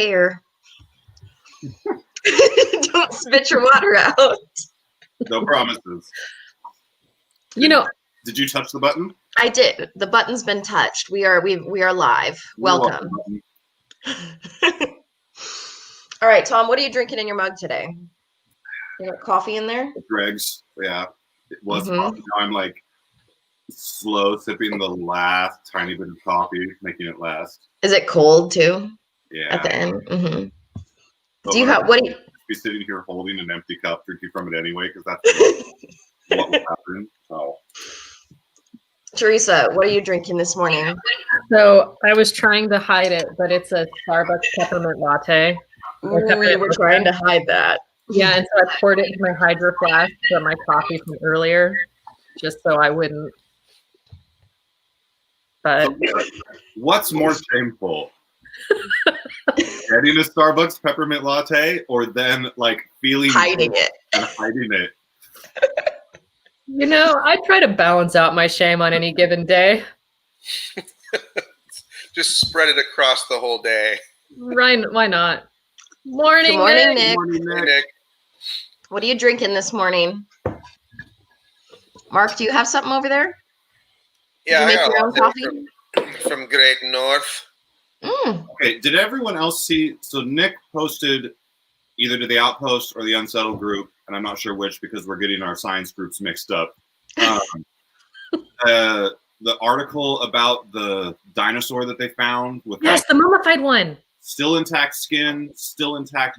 Air. Don't spit your water out. No promises. Did you touch the button? I did. The button's been touched. We are live. Welcome. All right, Tom, what are you drinking in your mug today? You got coffee in there? Greg's, yeah. It was coffee. Now I'm like slow sipping the last tiny bit of coffee, making it last. Is it cold too? Yeah. At the end. Mm-hmm. So be sitting here holding an empty cup, drinking from it anyway, because that's what will happen. So. Teresa, what are you drinking this morning? So I was trying to hide it, but it's a Starbucks peppermint latte. We were trying to hide that. Yeah, and so I poured it into my Hydro Flask for my coffee from earlier, just so I wouldn't. But what's more shameful? Getting a Starbucks peppermint latte, or then like hiding it. I try to balance out my shame on any given day. Just spread it across the whole day. Right? Why not? Morning, Good morning, Nick. Nick. Morning, Nick. What are you drinking this morning? Mark, do you have something over there? Yeah, Did you make I got your own coffee? From Great North. Okay, did everyone else see? So Nick posted either to the Outpost or the Unsettled group, and I'm not sure which because we're getting our science groups mixed up. The article about the dinosaur that they found with the mummified one. Still intact skin, still intact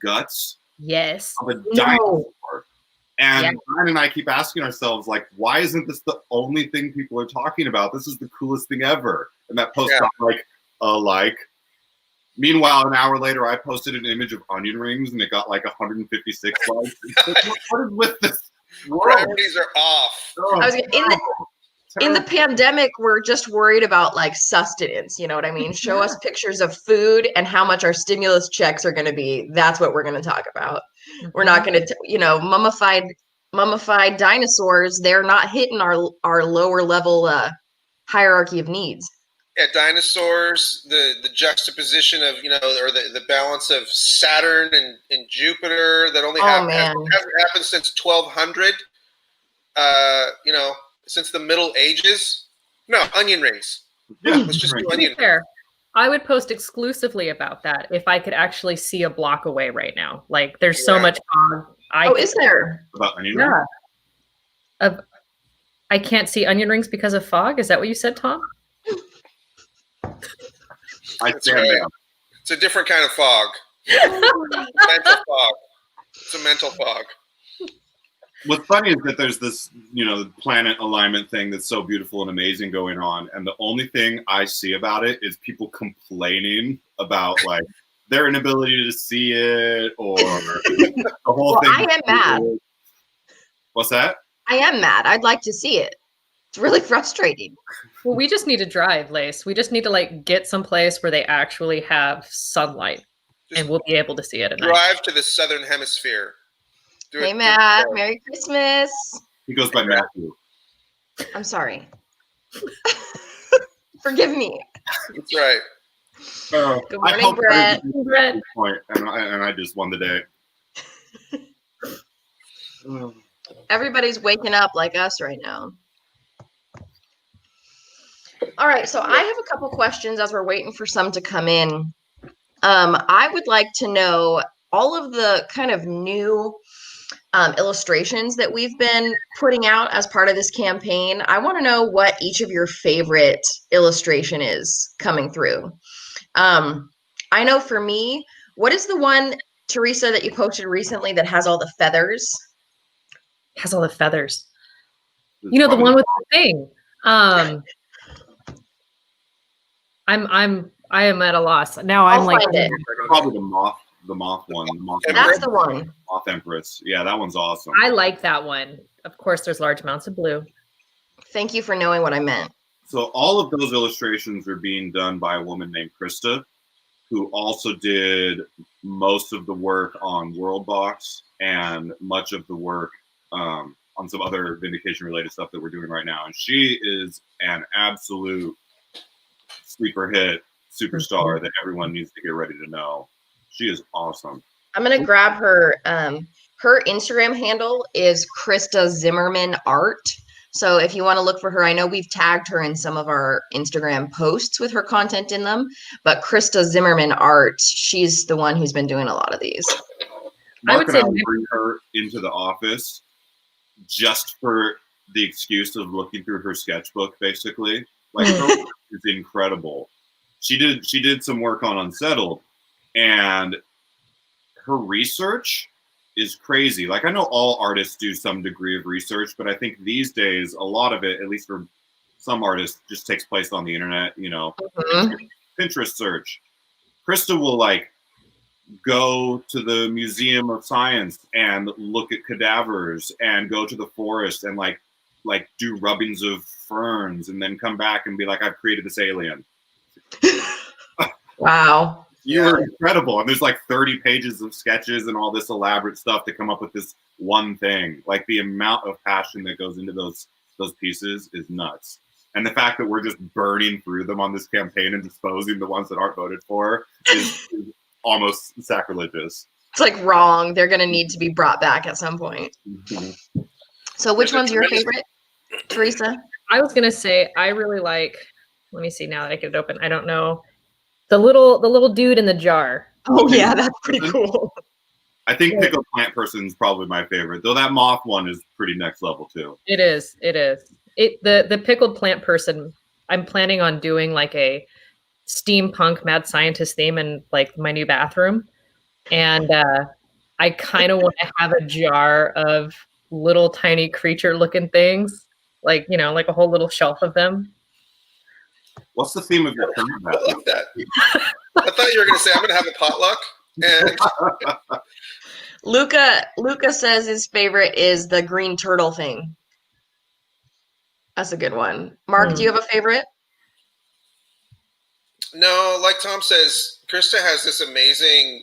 guts. Yes. Of a dinosaur. And Brian and I keep asking ourselves, like, why isn't this the only thing people are talking about? This is the coolest thing ever. And that post got like. Meanwhile, an hour later, I posted an image of onion rings, and it got like 156 likes. What is with this? Priorities are off. In the pandemic, we're just worried about like sustenance. You know what I mean? Show us pictures of food and how much our stimulus checks are going to be. That's what we're going to talk about. We're not going to, mummified dinosaurs. They're not hitting our lower level hierarchy of needs. Yeah, dinosaurs, the juxtaposition of, or the balance of Saturn and Jupiter that only hasn't happened since 1200, since the Middle Ages. No, onion rings. Yeah, let's just do onion rings. I would post exclusively about that if I could actually see a block away right now. Like, there's so much fog. Is there? About onion rings? I can't see onion rings because of fog? Is that what you said, Tom? It's a different kind of fog. Mental fog. It's a mental fog. What's funny is that there's this, planet alignment thing that's so beautiful and amazing going on, and the only thing I see about it is people complaining about like their inability to see it or the whole thing. I am mad. What's that? I am mad. I'd like to see it. It's really frustrating. Well, we just need to drive, Lace. We just need to get someplace where they actually have sunlight, and we'll be able to see it at night. Drive to the southern hemisphere. Hey, Matt. Merry Christmas. He goes by Matthew. I'm sorry. Forgive me. That's right. Good morning, Brett. And I just won the day. Everybody's waking up like us right now. All right, so I have a couple questions as we're waiting for some to come in. I would like to know all of the kind of new illustrations that we've been putting out as part of this campaign. I want to know what each of your favorite illustration is coming through. I know for me, what is the one, Teresa, that you posted recently that has all the feathers? Has all the feathers. The one with the thing. I am at a loss now. I'll find it. Probably the moth one. That's the one. Moth Empress. Yeah, that one's awesome. I like that one. Of course, there's large amounts of blue. Thank you for knowing what I meant. So all of those illustrations are being done by a woman named Krista, who also did most of the work on Worldbox and much of the work on some other Vindication related stuff that we're doing right now. And she is an absolute sleeper hit superstar that everyone needs to get ready to know. She is awesome. I'm gonna grab her. Her Instagram handle is Krista Zimmerman Art. So if you want to look for her, I know we've tagged her in some of our Instagram posts with her content in them, but Krista Zimmerman Art, she's the one who's been doing a lot of these. Mark and I would bring her into the office just for the excuse of looking through her sketchbook, basically. Like, her work is incredible. She did some work on Unsettled, and her research is crazy. Like, I know all artists do some degree of research, but I think these days a lot of it, at least for some artists, just takes place on the internet. You know, Pinterest search. Krista will like go to the Museum of Science and look at cadavers, and go to the forest and like do rubbings of ferns, and then come back and be like, I've created this alien. Wow. You're incredible. And there's like 30 pages of sketches and all this elaborate stuff to come up with this one thing. Like, the amount of passion that goes into those pieces is nuts. And the fact that we're just burning through them on this campaign and disposing the ones that aren't voted for is almost sacrilegious. It's like wrong. They're going to need to be brought back at some point. So which one's your favorite, Teresa? I was going to say, I really like, let me see now that I get it open. I don't know. The little dude in the jar. Oh yeah, that's pretty cool. I think Pickled Plant Person's probably my favorite, though that moth one is pretty next level too. It is. The Pickled Plant Person, I'm planning on doing like a steampunk mad scientist theme in like my new bathroom. And I kind of want to have a jar of little tiny creature looking things, like, you know, like a whole little shelf of them. What's the theme of your current bathroom? I love that. I thought you were going to say, I'm going to have a potluck. And Luca says his favorite is the green turtle thing. That's a good one. Mark, do you have a favorite? No, like Tom says, Krista has this amazing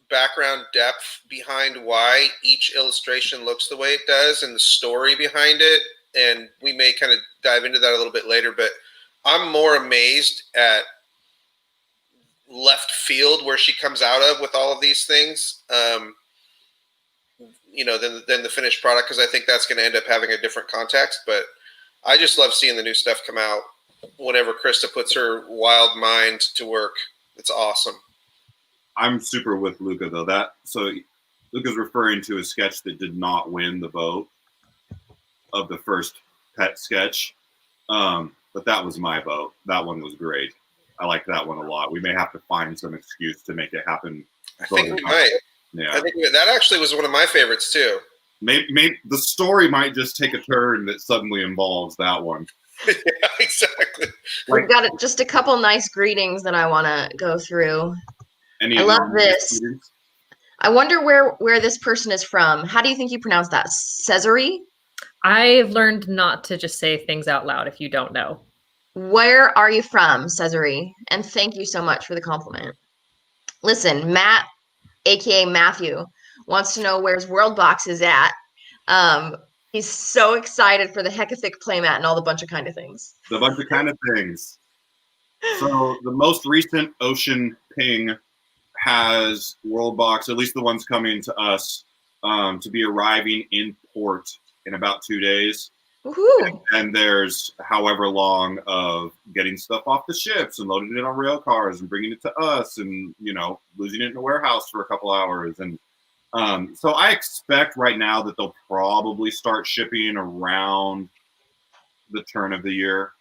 background depth behind why each illustration looks the way it does and the story behind it. And we may kind of dive into that a little bit later, but I'm more amazed at left field where she comes out of with all of these things, you know, than the finished product, because I think that's going to end up having a different context. But I just love seeing the new stuff come out whenever Krista puts her wild mind to work. It's awesome. I'm super with Luca though. So Luca's referring to a sketch that did not win the vote of the first pet sketch. But that was my vote. That one was great. I like that one a lot. We may have to find some excuse to make it happen. I think we might. Yeah. I think that actually was one of my favorites too. Maybe the story might just take a turn that suddenly involves that one. Yeah, exactly. We've got just a couple nice greetings that I want to go through. I love this. Greetings? I wonder where this person is from. How do you think you pronounce that? Cesare? I've learned not to just say things out loud if you don't know. Where are you from, Cesare? And thank you so much for the compliment. Listen, Matt, aka Matthew, wants to know where's Worldbox is at. He's so excited for the Hecathic playmat and all the bunch of kind of things. The bunch of kind of things. So the most recent Ocean Ping has Worldbox, at least the ones coming to us, to be arriving in port in about 2 days. And there's however long of getting stuff off the ships and loading it on rail cars and bringing it to us and, you know, losing it in a warehouse for a couple hours. And so I expect right now that they'll probably start shipping around the turn of the year,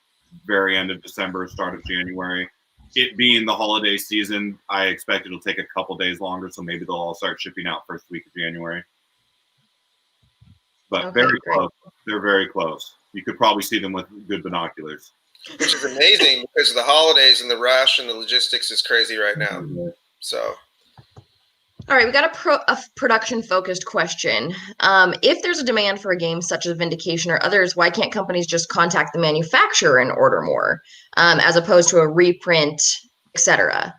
very end of December, start of January. It being the holiday season, I expect it'll take a couple days longer. So maybe they'll all start shipping out first week of January. But okay, very close. They're very close. You could probably see them with good binoculars. Which is amazing because of the holidays and the rush and the logistics is crazy right now. So, all right, we got a production-focused question. If there's a demand for a game such as Vindication or others, why can't companies just contact the manufacturer and order more, as opposed to a reprint, etc.?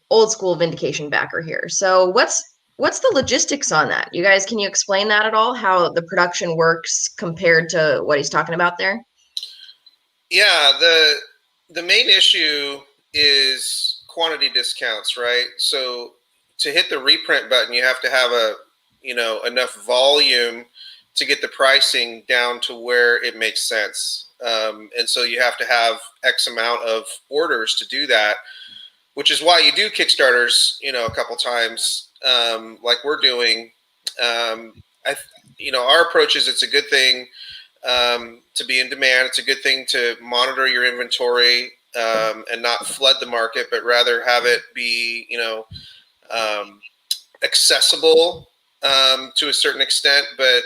Old school Vindication backer here. So what's the logistics on that? You guys, can you explain that at all? How the production works compared to what he's talking about there? Yeah, the main issue is quantity discounts, right? So to hit the reprint button, you have to have a, enough volume to get the pricing down to where it makes sense. And so you have to have X amount of orders to do that, which is why you do Kickstarters, a couple times, like we're doing. Our approach is it's a good thing to be in demand. It's a good thing to monitor your inventory and not flood the market, but rather have it be, accessible to a certain extent. But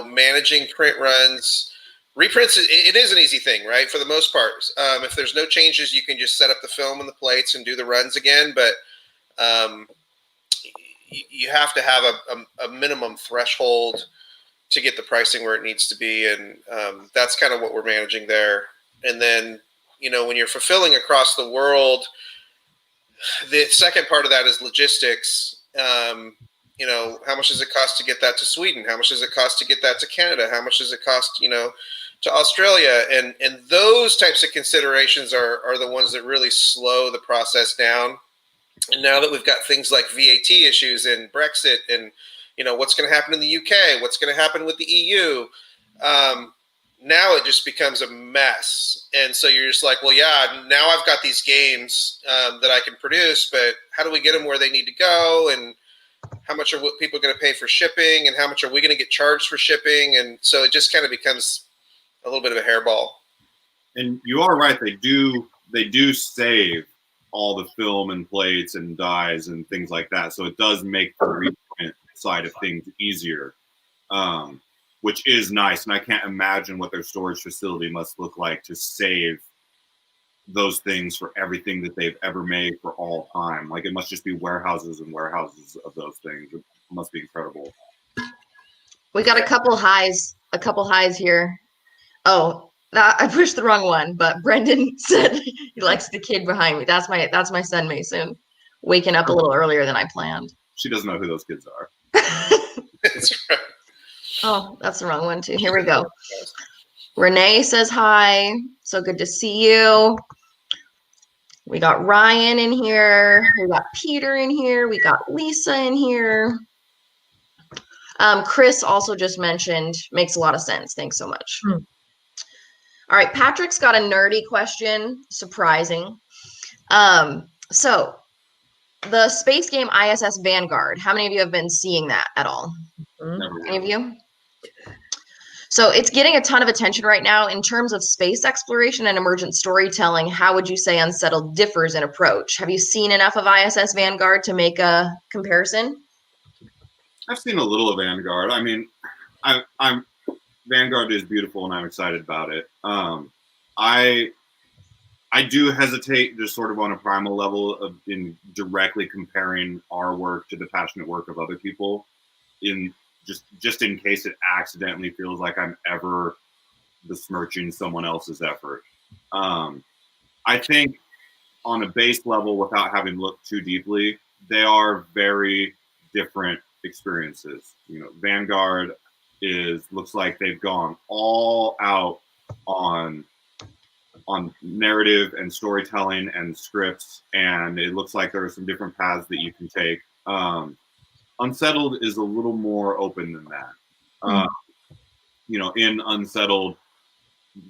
managing print runs, reprints, it is an easy thing, right? For the most part, if there's no changes, you can just set up the film and the plates and do the runs again. But you have to have a minimum threshold to get the pricing where it needs to be. And that's kind of what we're managing there. And then, when you're fulfilling across the world, the second part of that is logistics. How much does it cost to get that to Sweden? How much does it cost to get that to Canada? How much does it cost, to Australia? And those types of considerations are the ones that really slow the process down. And now that we've got things like VAT issues and Brexit and, what's going to happen in the UK, what's going to happen with the EU, now it just becomes a mess. And so you're just like, well, yeah, now I've got these games that I can produce, but how do we get them where they need to go? And how much are people going to pay for shipping? And how much are we going to get charged for shipping? And so it just kind of becomes a little bit of a hairball. And you are right. They do save all the film and plates and dies and things like that. So it does make the reprint side of things easier, which is nice. And I can't imagine what their storage facility must look like to save those things for everything that they've ever made for all time. Like it must just be warehouses and warehouses of those things. It must be incredible. We got a couple highs here. Oh, I pushed the wrong one, but Brendan said he likes the kid behind me. That's my son Mason, waking up a little earlier than I planned. She doesn't know who those kids are. That's right. Oh, that's the wrong one too. Here we go. Renee says hi. So good to see you. We got Ryan in here. We got Peter in here. We got Lisa in here. Chris also just mentioned, makes a lot of sense. Thanks so much. All right, Patrick's got a nerdy question. Surprising. So the space game ISS Vanguard, how many of you have been seeing that at all? Any of you? So it's getting a ton of attention right now in terms of space exploration and emergent storytelling. How would you say Unsettled differs in approach? Have you seen enough of ISS Vanguard to make a comparison? I've seen a little of Vanguard. I mean, I'm Vanguard is beautiful and I'm excited about it. I do hesitate just sort of on a primal level in directly comparing our work to the passionate work of other people, in just in case it accidentally feels like I'm ever besmirching someone else's effort. I think on a base level, without having looked too deeply, they are very different experiences. Vanguard looks like they've gone all out on narrative and storytelling and scripts, and it looks like there are some different paths that you can take. Unsettled is a little more open than that. In Unsettled,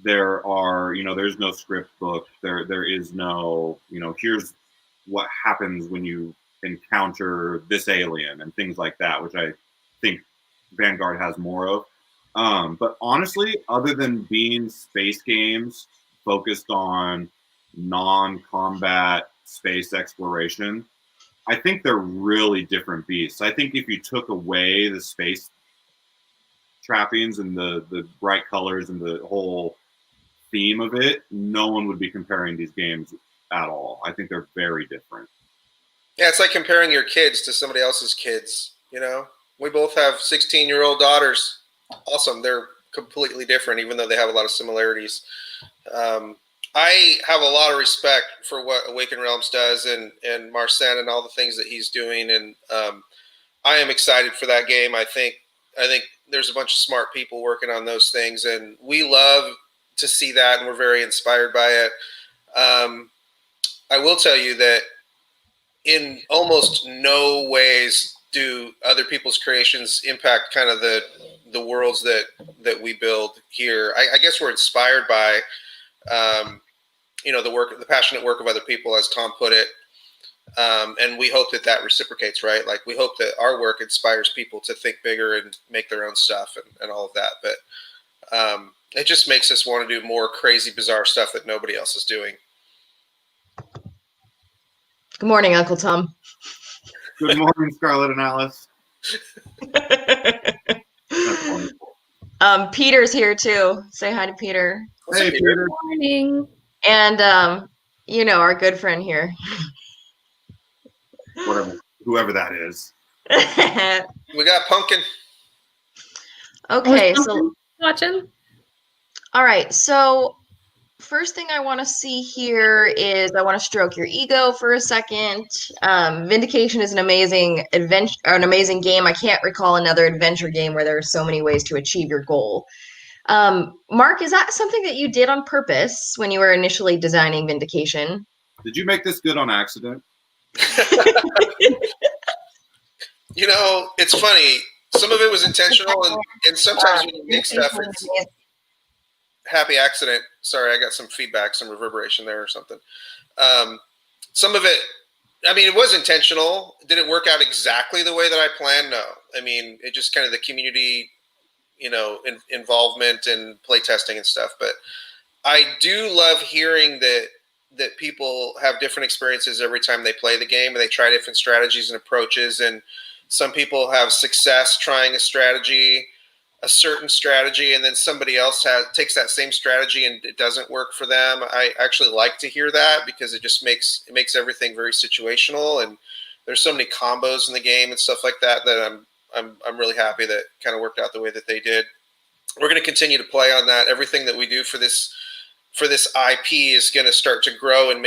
there's no script book. There is no, here's what happens when you encounter this alien and things like that, which I think Vanguard has more of. But honestly, other than being space games focused on non-combat space exploration, I think they're really different beasts. I think if you took away the space trappings and the bright colors and the whole theme of it, no one would be comparing these games at all. I think they're very different. Yeah, it's like comparing your kids to somebody else's kids. We both have 16-year-old daughters. Awesome. They're completely different, even though they have a lot of similarities. I have a lot of respect for what Awaken Realms does and Marcin and all the things that he's doing. And I am excited for that game. I think there's a bunch of smart people working on those things, and we love to see that, and we're very inspired by it. I will tell you that in almost no ways do other people's creations impact kind of the worlds that we build here. I guess we're inspired by, the passionate work of other people, as Tom put it. And we hope that reciprocates, right? Like, we hope that our work inspires people to think bigger and make their own stuff and all of that. But it just makes us want to do more crazy, bizarre stuff that nobody else is doing. Good morning, Uncle Tom. Good morning, Scarlett and Alice. That's wonderful. Peter's here too. Say hi to Peter. Hey, Peter. Good morning. And our good friend here. Whoever that is. We got Pumpkin. Okay, so watching. All right, so first thing I want to see here is I want to stroke your ego for a second. Vindication is an amazing adventure, or an amazing game. I can't recall another adventure game where there are so many ways to achieve your goal. Mark, is that something that you did on purpose when you were initially designing Vindication? Did you make this good on accident? It's funny. Some of it was intentional, and sometimes when you make stuff, it's happy accident. Sorry, I got some feedback, some reverberation there or something. Some of it, it was intentional. Did it work out exactly the way that I planned? No. It just kind of the community, involvement and play testing and stuff. But I do love hearing that people have different experiences every time they play the game, and they try different strategies and approaches. And some people have success trying a certain strategy, and then somebody else takes that same strategy and it doesn't work for them. I actually like to hear that, because it just makes everything very situational, and there's so many combos in the game and stuff like that I'm really happy that kind of worked out the way that they did. We're going to continue to play on that. Everything that we do for this IP is going to start to grow and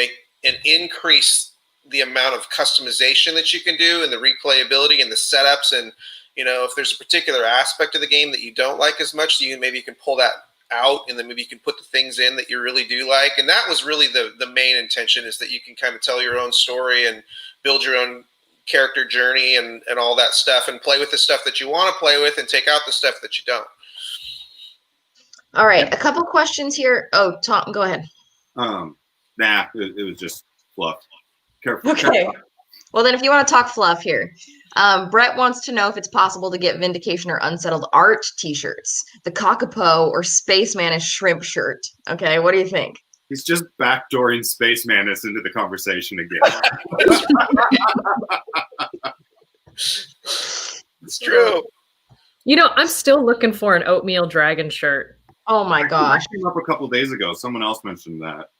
increase the amount of customization that you can do, and the replayability and the setups. And if there's a particular aspect of the game that you don't like as much, maybe you can pull that out, and then maybe you can put the things in that you really do like. And that was really the main intention, is that you can kind of tell your own story and build your own character journey and all that stuff, and play with the stuff that you want to play with and take out the stuff that you don't. All right, a couple questions here. Oh, Tom, go ahead. It was just fluff. Careful. Okay. Careful. Well, then if you want to talk fluff here, Brett wants to know if it's possible to get Vindication or Unsettled art t-shirts, the Kakapo or Spaceman shrimp shirt. Okay, what do you think? He's just backdooring Space Manus into the conversation again. It's true. I'm still looking for an oatmeal dragon shirt. Oh my gosh. That came up a couple days ago. Someone else mentioned that.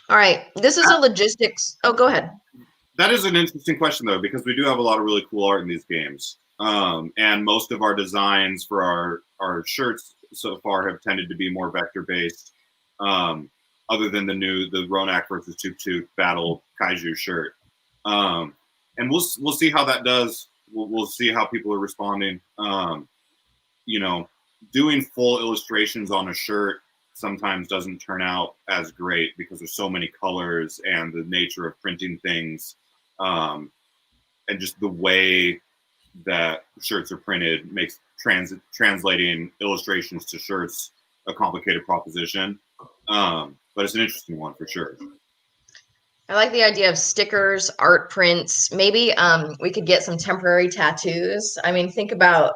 All right, this is a logistics. Oh, go ahead. That is an interesting question, though, because we do have a lot of really cool art in these games. And most of our designs for our shirts so far have tended to be more vector-based, other than the Ronak versus Tuk Tuk Battle Kaiju shirt. And we'll see how that does. We'll see how people are responding. Doing full illustrations on a shirt sometimes doesn't turn out as great, because there's so many colors and the nature of printing things, and just the way that shirts are printed makes translating illustrations to shirts a complicated proposition. But it's an interesting one for sure. I like the idea of stickers, art prints. Maybe we could get some temporary tattoos. Think about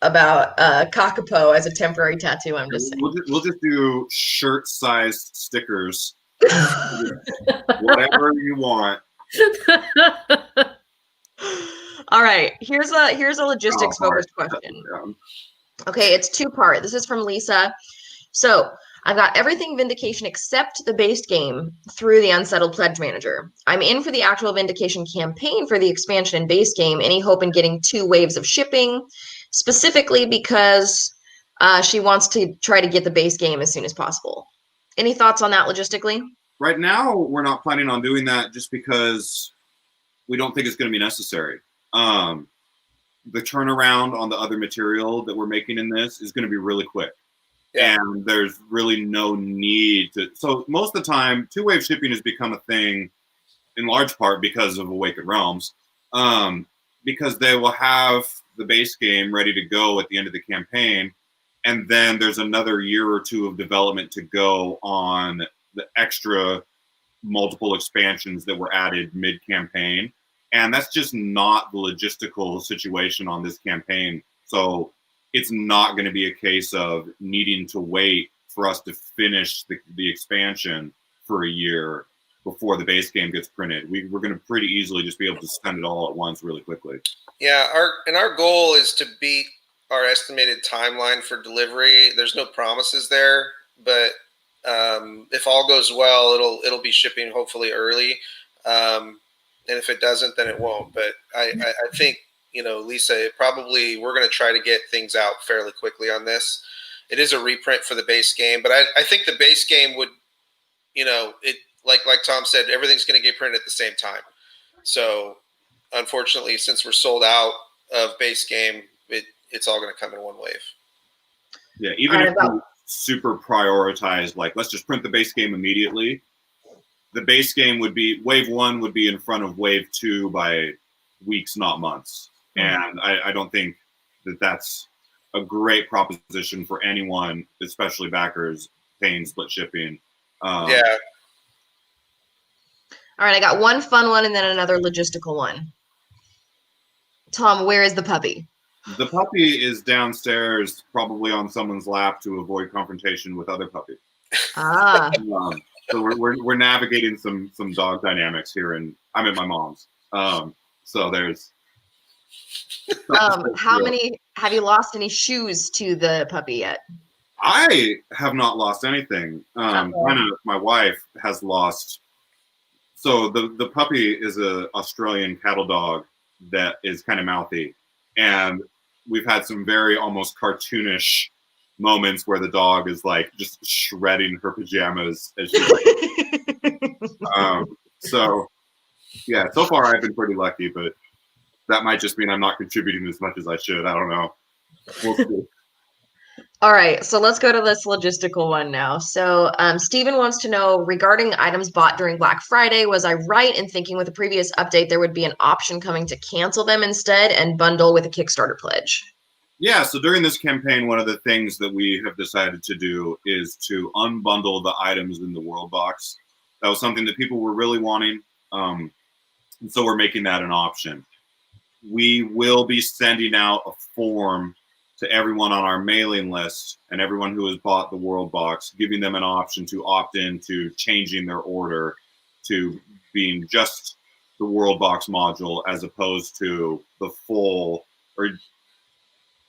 Kakapo as a temporary tattoo. I'm just saying. We'll just do shirt-sized stickers. Whatever you want. All right. Here's a logistics focused question. Okay, it's two-part. This is from Lisa. So I've got everything Vindication except the base game through the Unsettled Pledge Manager. I'm in for the actual Vindication campaign for the expansion and base game. Any hope in getting 2 waves of shipping? Specifically because she wants to try to get the base game as soon as possible. Any thoughts on that logistically? Right now, we're not planning on doing that, just because we don't think it's going to be necessary. The turnaround on the other material that we're making in this is going to be really quick. And there's really no need to. So most of the time, two-wave shipping has become a thing in large part because of Awakened Realms, because they will have the base game ready to go at the end of the campaign, and then there's another year or two of development to go on the extra multiple expansions that were added mid-campaign, and that's just not the logistical situation on this campaign. So it's not going to be a case of needing to wait for us to finish the expansion for a year before the base game gets printed. We're going to pretty easily just be able to send it all at once really quickly. Yeah, our goal is to beat our estimated timeline for delivery. There's no promises there, but if all goes well, it'll be shipping hopefully early. And if it doesn't, then it won't. But I think, Lisa, probably we're going to try to get things out fairly quickly on this. It is a reprint for the base game, but I think the base game would, like Tom said, everything's going to get printed at the same time. So unfortunately, since we're sold out of base game, it's all going to come in one wave. Yeah, even if we super prioritize, like, let's just print the base game immediately, the base game would be, wave 1 would be in front of wave 2 by weeks, not months. And I don't think that that's a great proposition for anyone, especially backers paying split shipping. Yeah. All right, I got one fun one and then another logistical one. Tom, where is the puppy? The puppy is downstairs, probably on someone's lap to avoid confrontation with other puppies. Ah. So we're navigating some dog dynamics here, and I'm at my mom's. So there's. How many have you lost any shoes to the puppy yet? I have not lost anything. My wife has lost. So the puppy is a Australian cattle dog that is kind of mouthy, and we've had some very almost cartoonish moments where the dog is like just shredding her pajamas as she's like. So yeah, so far I've been pretty lucky, but that might just mean I'm not contributing as much as I should. I don't know. We'll see. All right, so let's go to this logistical one now. So Stephen wants to know, regarding items bought during Black Friday, was I right in thinking with the previous update there would be an option coming to cancel them instead and bundle with a Kickstarter pledge? Yeah, so during this campaign, one of the things that we have decided to do is to unbundle the items in the World Box. That was something that people were really wanting, and so we're making that an option. We will be sending out a form to everyone on our mailing list and everyone who has bought the World Box, giving them an option to opt in to changing their order to being just the World Box module as opposed to the full, or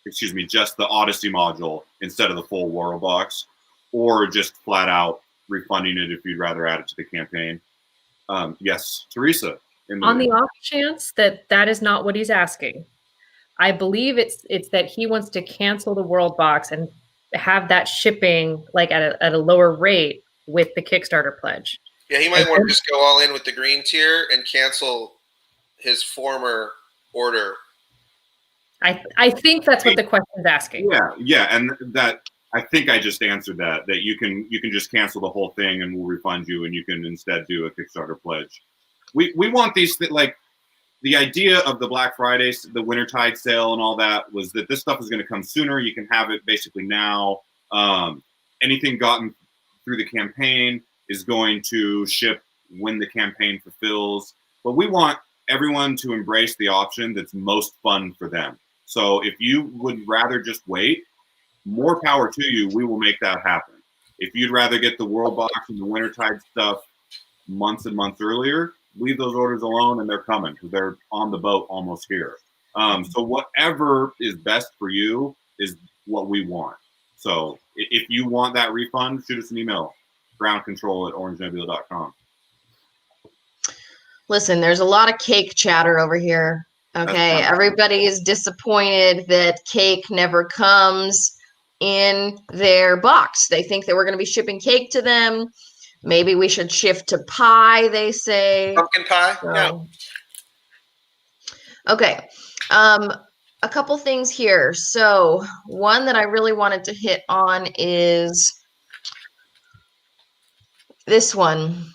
excuse me, just the Odyssey module instead of the full World Box, or just flat out refunding it if you'd rather add it to the campaign. Yes, Teresa. On the off chance that is not what he's asking, I believe it's that he wants to cancel the World Box and have that shipping like at a lower rate with the Kickstarter pledge. Yeah, he might want to just go all in with the green tier and cancel his former order. I think that's what the question is asking. Yeah, and that I think I just answered that you can just cancel the whole thing and we'll refund you, and you can instead do a Kickstarter pledge. We want these like the idea of the Black Friday, the Wintertide sale, and all that was that this stuff is going to come sooner. You can have it basically now. Anything gotten through the campaign is going to ship when the campaign fulfills. But we want everyone to embrace the option that's most fun for them. So if you would rather just wait, more power to you. We will make that happen. If you'd rather get the World Box and the Wintertide stuff months and months earlier, leave those orders alone, and they're coming because they're on the boat almost here. So whatever is best for you is what we want. So if you want that refund, shoot us an email, groundcontrol@orangenebula.com. Listen, there's a lot of cake chatter over here. Okay, everybody is disappointed that cake never comes in their box. They think that we're going to be shipping cake to them. Maybe we should shift to pie, they say. Pumpkin pie? So, Yeah. okay. a couple things here. So one that I really wanted to hit on is this one.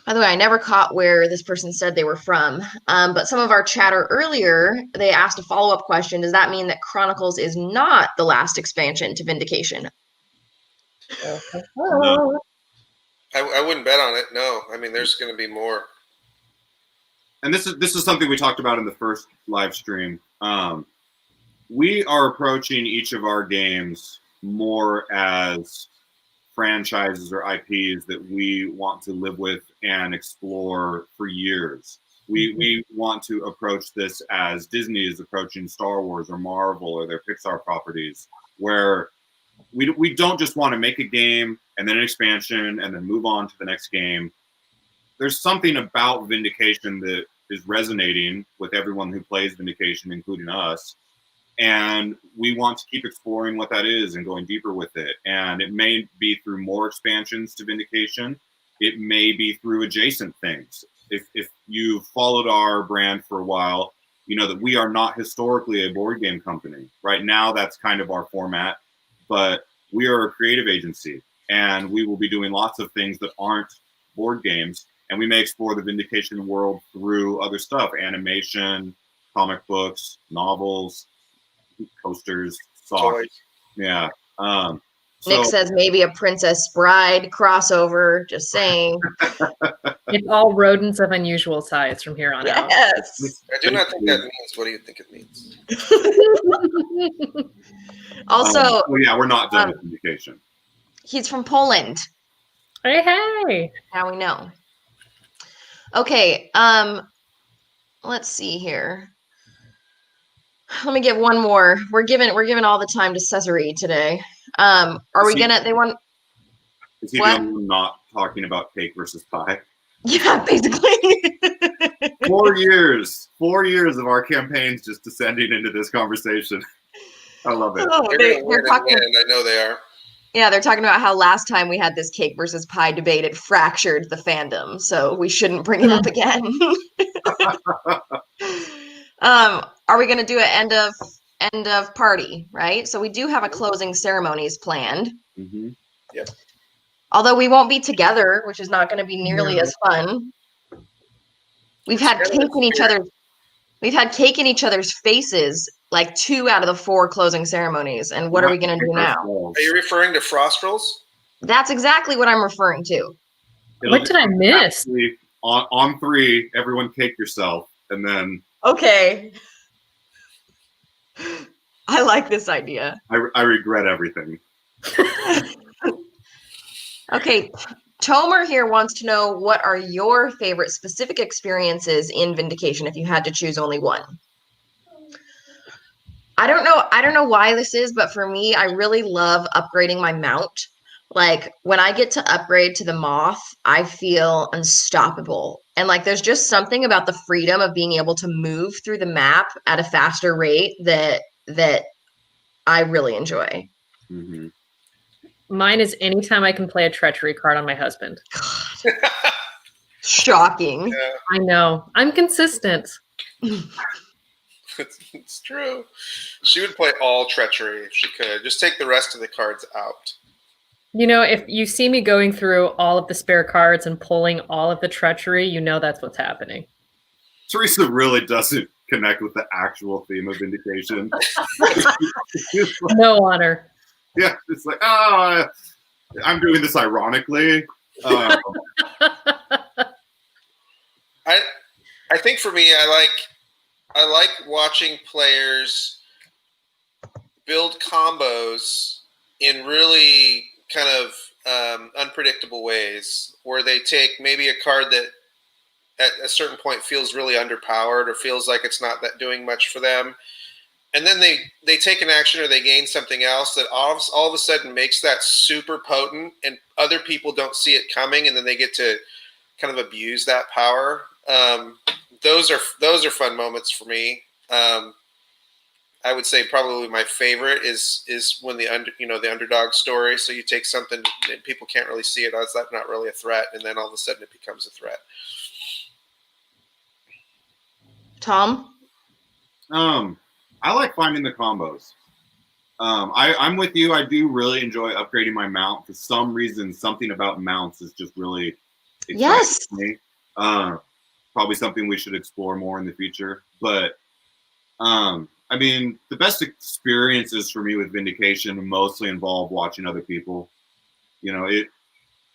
By the way, I never caught where this person said they were from, but some of our chatter earlier, they asked a follow-up question. Does that mean that Chronicles is not the last expansion to Vindication? No. I wouldn't bet on it. No, I mean, there's going to be more. And this is something we talked about in the first live stream. We are approaching each of our games more as franchises or IPs that we want to live with and explore for years. We want to approach this as Disney is approaching Star Wars or Marvel or their Pixar properties, where we don't just want to make a game and then an expansion and then move on to the next game. There's something about Vindication that is resonating with everyone who plays Vindication, including us. And we want to keep exploring what that is and going deeper with it. And it may be through more expansions to Vindication. It may be through adjacent things. If you've followed our brand for a while, you know that we are not historically a board game company. Right now, that's kind of our format. But we are a creative agency. And we will be doing lots of things that aren't board games. And we may explore the Vindication world through other stuff, animation, comic books, novels, coasters, socks. Toys. Yeah. Nick says maybe a Princess Bride crossover, just saying. It's all rodents of unusual size from here on out. Yes. I do not think that means. What do you think it means? Also, well, yeah, we're not done with Vindication. he's from Poland. Hey. Now we know. Okay, let's see here. Let me give one more. We're giving all the time to Cesare today. Are we gonna? They want. Is he the only one not talking about cake versus pie? Yeah, basically. 4 years of our campaigns just descending into this conversation. I love it. Oh, They're talking. I know they are. Yeah, they're talking about how last time we had this cake versus pie debate, it fractured the fandom, so we shouldn't bring it up again. Are we going to do an end of party, right? So we do have a closing ceremonies planned. Mm-hmm. Yep. Although we won't be together, which is not going to be nearly as fun. We've had cake in each other's faces like 2 out of the 4 closing ceremonies. And what are we going to do now? Are you referring to frost rolls? That's exactly what I'm referring to. What did I miss? On 3, everyone cake yourself, and then. Okay. I like this idea. I regret everything. Okay. Tomer here wants to know, what are your favorite specific experiences in Vindication if you had to choose only one? I don't know why this is, but for me, I really love upgrading my mount. Like when I get to upgrade to the Moth, I feel unstoppable. And like there's just something about the freedom of being able to move through the map at a faster rate that I really enjoy. Mm-hmm. Mine is anytime I can play a treachery card on my husband. Shocking. Yeah. I know. I'm consistent. It's true. She would play all treachery if she could. Just take the rest of the cards out. You know, if you see me going through all of the spare cards and pulling all of the treachery, you know that's what's happening. Teresa really doesn't connect with the actual theme of Vindication. No honor. Yeah, it's like, I'm doing this ironically. I think for me, I like watching players build combos in really kind of unpredictable ways, where they take maybe a card that at a certain point feels really underpowered or feels like it's not that doing much for them. And then they take an action or they gain something else that all of a sudden makes that super potent, and other people don't see it coming, and then they get to kind of abuse that power. Those are fun moments for me. I would say probably my favorite is when the underdog story. So you take something and people can't really see it as that not really a threat, and then all of a sudden it becomes a threat. Tom? I like finding the combos. I'm with you. I do really enjoy upgrading my mount. For some reason, something about mounts is just really exciting to me. Probably something we should explore more in the future. But I mean, the best experiences for me with Vindication mostly involve watching other people. You know,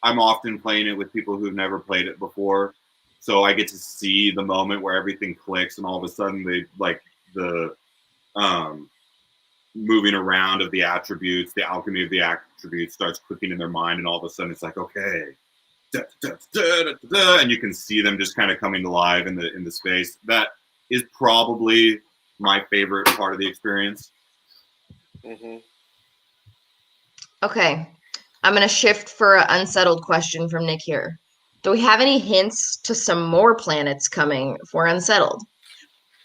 I'm often playing it with people who've never played it before, so I get to see the moment where everything clicks, and all of a sudden they like the moving around of the attributes, the alchemy of the attributes starts clicking in their mind, and all of a sudden it's like, okay, da, da, da, da, da, and you can see them just kind of coming to life in the space. That is probably my favorite part of the experience. Mm-hmm. Okay, I'm gonna shift for an unsettled question from Nick here. Do we have any hints to some more planets coming for Unsettled?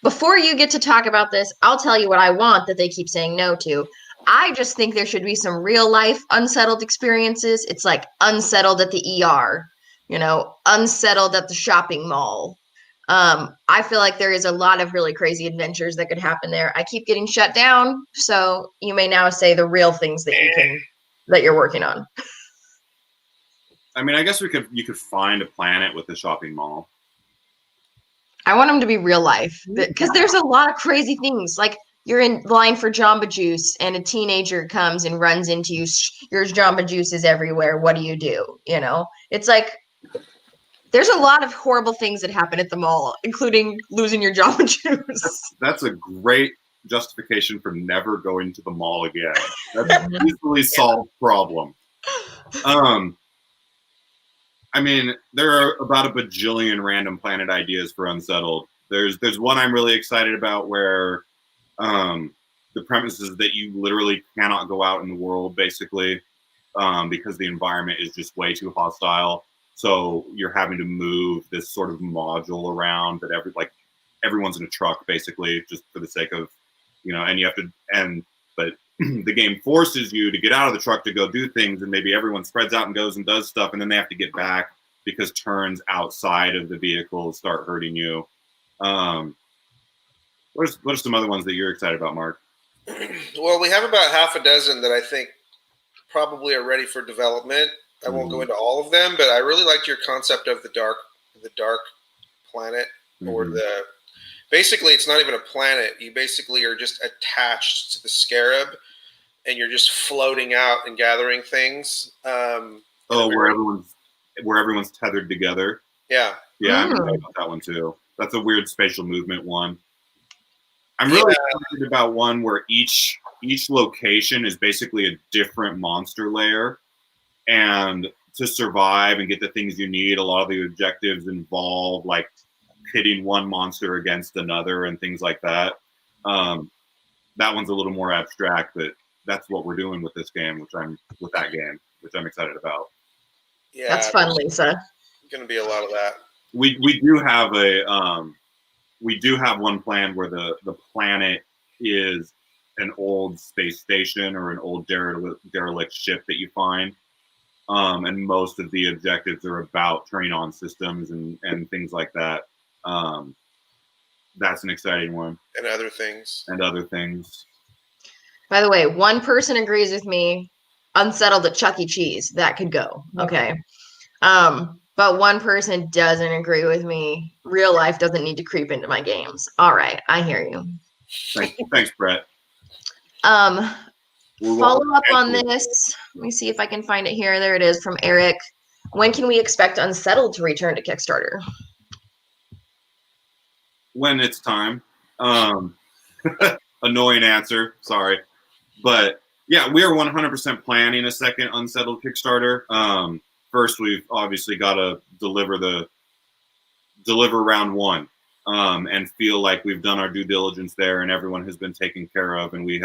Before you get to talk about this, I'll tell you what I want that they keep saying no to. I just think there should be some real life unsettled experiences. It's like unsettled at the ER, you know, unsettled at the shopping mall. I feel like there is a lot of really crazy adventures that could happen there. I keep getting shut down, so you may now say the real things that you're working on. I mean, I guess you could find a planet with a shopping mall. I want them to be real life because there's a lot of crazy things. Like you're in line for Jamba Juice and a teenager comes and runs into you. Your Jamba Juice is everywhere. What do? You know, it's like there's a lot of horrible things that happen at the mall, including losing your Jamba Juice. That's a great justification for never going to the mall again. That's an easily solved problem. I mean, there are about a bajillion random planet ideas for Unsettled. There's one I'm really excited about where the premise is that you literally cannot go out in the world, basically, because the environment is just way too hostile. So you're having to move this sort of module around that everyone's in a truck, basically, just for the sake of, you know, and you have to, but the game forces you to get out of the truck to go do things, and maybe everyone spreads out and goes and does stuff, and then they have to get back because turns outside of the vehicle start hurting you. What are some other ones that you're excited about, Mark? Well, we have about half a dozen that I think probably are ready for development. I won't go into all of them, but I really liked your concept of the dark planet, or basically it's not even a planet. You basically are just attached to the scarab, and you're just floating out and gathering things. Where everyone's tethered together. Yeah. Yeah, I'm excited about that one too. That's a weird spatial movement one. I'm really excited about one where each location is basically a different monster layer, and to survive and get the things you need, a lot of the objectives involve like pitting one monster against another and things like that. That one's a little more abstract, but that's what we're doing with this game, which I'm excited about. Yeah, that's fun, Lisa. Going to be a lot of that. We do have one planned where the planet is an old space station or an old derelict ship that you find, and most of the objectives are about turning on systems and things like that. That's an exciting one. And other things. By the way, one person agrees with me. Unsettled at Chuck E. Cheese. That could go. Okay. But one person doesn't agree with me. Real life doesn't need to creep into my games. All right. I hear you. Thanks, Brett. Follow up on this. Let me see if I can find it here. There it is from Eric. When can we expect Unsettled to return to Kickstarter? When it's time. Annoying answer. Sorry. But yeah, we are 100% planning a second Unsettled Kickstarter. First, we've obviously got to deliver round one, and feel like we've done our due diligence there, and everyone has been taken care of, and we